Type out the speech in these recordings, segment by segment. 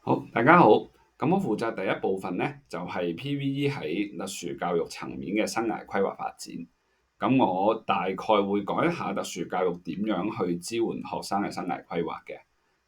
好，大家好。咁我負責第一部分呢，就係 PVE 喺特殊教育層面嘅生涯規劃發展。咁我大概會講一下特殊教育點樣去支援學生嘅生涯規劃嘅。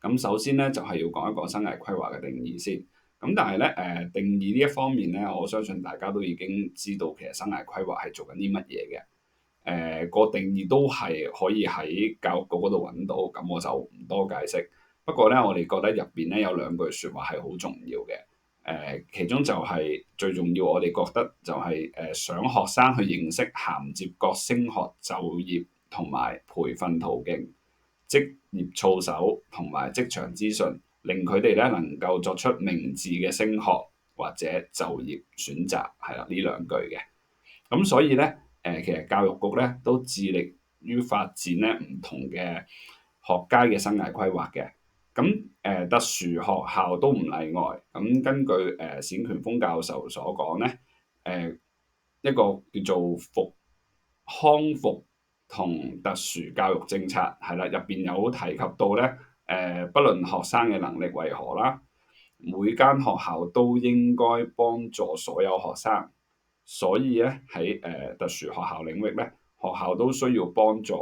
咁首先呢，就係要講一講生涯規劃嘅定義先。咁但係呢，定義呢一方面呢，我相信大家都已經知道其實生涯規劃係做緊啲乜嘢嘅。個定義都係可以喺教育局嗰度揾到，咁我就唔多解釋。不過咧，我哋覺得入邊咧有兩句説話係好重要嘅。其中就係最重要，我哋覺得就係想學生去認識銜接各升學、就業同埋培訓途徑、職業操守同埋職場資訊，令佢哋咧能夠作出明智嘅升學或者就業選擇，係啦呢兩句嘅。咁所以咧，其實教育局咧都致力於發展咧唔同嘅學階嘅生涯規劃嘅。咁特殊學校都唔例外。咁根據冼權鋒教授所講咧，一個叫做康復同特殊教育政策係啦，入邊有提及到咧，不論學生嘅能力為何啦，每間學校都應該幫助所有學生。所以咧喺特殊學校領域咧，學校都需要幫助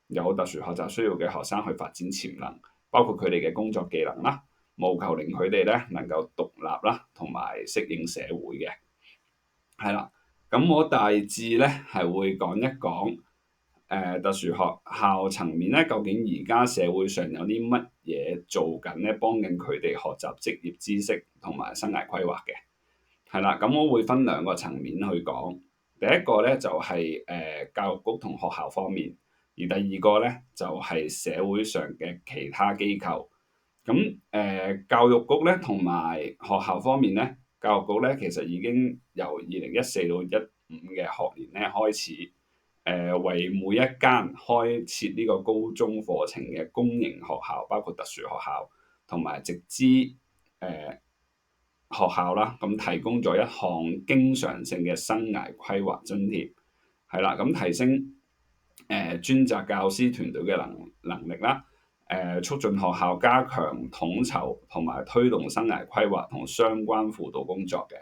有特殊學習需要嘅學生去發展潛能，包括佢哋嘅工作技能啦，務求令佢哋咧能夠獨立啦，同埋適應社會嘅。係啦，咁我大致咧係會講一講特殊學校層面咧，究竟而家社會上有啲乜嘢做緊咧，幫緊佢哋學習職業知識同埋生涯規劃嘅。係啦，咁我會分兩個層面去講。第一個咧就係教育局同學校方面，而第二個咧就係社會上嘅其他機構。咁教育局咧同埋學校方面咧，教育局咧其實已經由2014到15嘅學年咧開始，為每一間開設呢個高中課程嘅公營學校，包括特殊學校同埋直資學校啦，咁提供咗一項經常性嘅生涯規劃津貼，係啦，咁提升專責教師團隊嘅能力啦，促進學校加強統籌同埋推動生涯規劃同相關輔導工作嘅。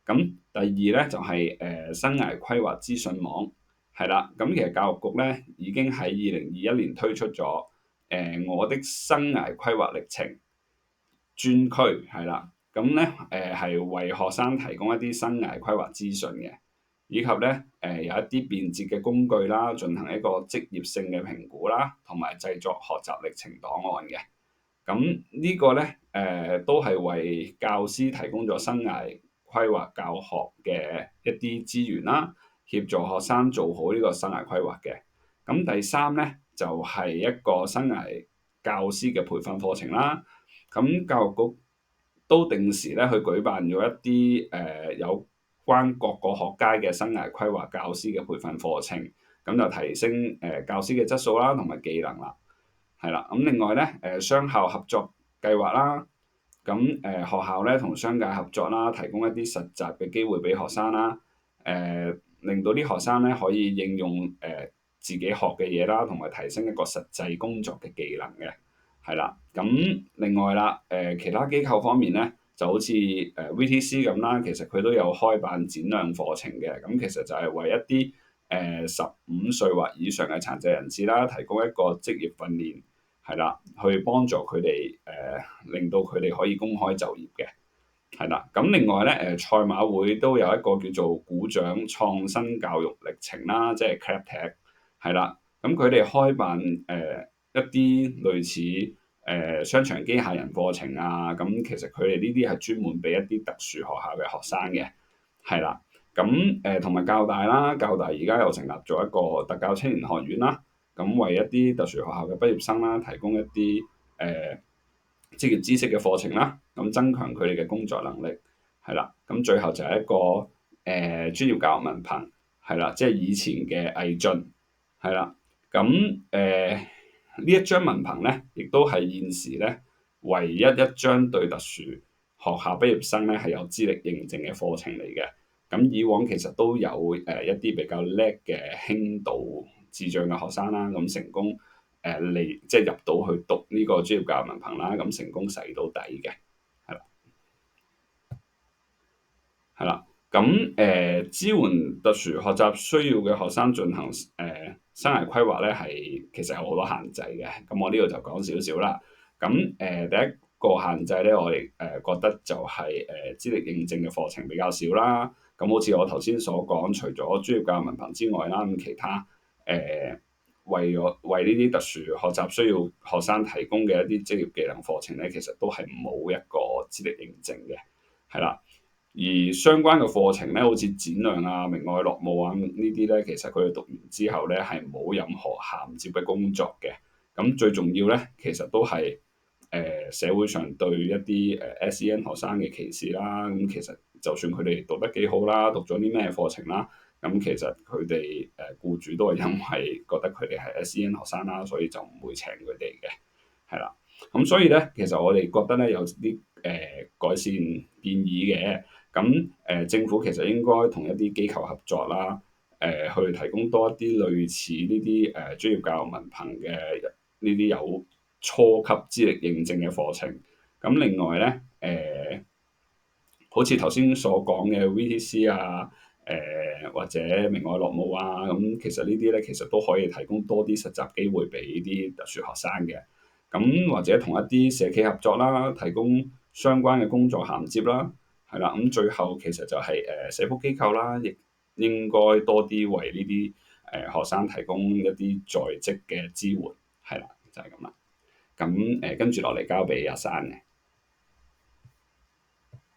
咁第二咧就係生涯規劃資訊網，係啦，咁其實教育局咧已經喺2021年推出咗我的生涯規劃歷程專區，係啦。咁咧係為學生提供一啲生涯規劃資訊嘅，以及咧有一啲便捷嘅工具啦，進行一個職業性嘅評估啦，同埋製作學習歷程檔案嘅。咁呢個咧都係為教師提供咗生涯規劃教學嘅一啲資源啦，協助學生做好呢個生涯規劃嘅。咁第三咧就係一個生涯教師嘅培訓課程啦。咁教育局都定時咧去舉辦咗一啲有關各個學階嘅生涯規劃教師嘅培訓課程，咁就提升教師嘅質素啦，同埋技能啦，係啦。咁另外咧雙校合作計劃啦，咁學校咧同商界合作啦，提供一啲實習嘅機會俾學生啦，令到啲學生咧可以應用自己學嘅嘢啦，同埋提升一個實際工作嘅技能嘅。係啦，咁另外啦，其他機構方面咧，就好似VTC 咁啦，其實佢都有開辦展亮課程嘅。咁其實就係為一啲15歲或以上嘅殘疾人士啦，提供一個職業訓練，係啦，去幫助佢哋令到佢哋可以公開就業嘅。係啦，咁另外咧賽馬會都有一個叫做股長創新教育歷程啦，即係 CLAPTech，係啦，咁佢哋開辦一啲類似商場機械人課程啊，咁其實佢哋呢啲係專門俾一啲特殊學校嘅學生嘅。係啦，咁同埋教大啦，教大而家又成立咗一個特教青年學院啦，咁為一啲特殊學校嘅畢業生啦，提供一啲職業知識嘅課程啦，咁增強佢哋嘅工作能力，係啦，咁最後就係一個專業教育文憑，係啦，即係以前嘅毅進，係啦，咁呢一張文憑咧，亦都係現時咧唯一一張對特殊學校畢業生咧係有資歷認證嘅課程嚟嘅。咁以往其實都有一啲比較叻嘅輕度智障嘅學生啦，咁成功即係入到去讀呢個專業教育文憑啦，咁成功洗到底嘅，係啦。係啦。咁支援特殊學習需要嘅學生進行生涯規劃咧，係其實有好多限制嘅。咁我呢度就講少少啦。咁第一個限制咧，我哋覺得就係資歷認證嘅課程比較少啦。咁好似我頭先所講，除咗專業教育文憑之外啦，咁其他為呢啲特殊學習需要學生提供嘅一啲職業技能課程咧，其實都係冇一個資歷認證嘅，係啦。而相關嘅課程咧，好似展亮啊、明愛樂務啊呢啲咧，其實佢哋讀完之後咧係冇任何銜接嘅工作嘅。咁最重要咧，其實都係社會上對一啲SEN 學生嘅歧視啦。咁其實就算佢哋讀得幾好啦，讀咗啲咩課程啦，咁其實佢哋僱主都係因為覺得佢哋係 SEN 學生啦，所以就唔會請佢哋嘅，係啦。咁所以咧，其實我哋覺得咧有啲改善建議嘅。咁政府其實應該同一啲機構合作啦，去提供多一啲類似呢啲專業教育文憑嘅呢啲有初級資歷認證嘅課程。咁另外咧，好似頭先所講嘅 VTC 啊，或者明愛樂務啊，咁其實呢啲咧其實都可以提供多啲實習機會俾啲特殊學生嘅。咁或者同一啲社企合作啦，提供相關嘅工作銜接啦，係啦。咁最後其實就係社福機構啦，亦應該多啲為呢啲學生提供一啲在職嘅支援，係啦，就係咁啦。咁跟住落嚟交俾阿珊嘅。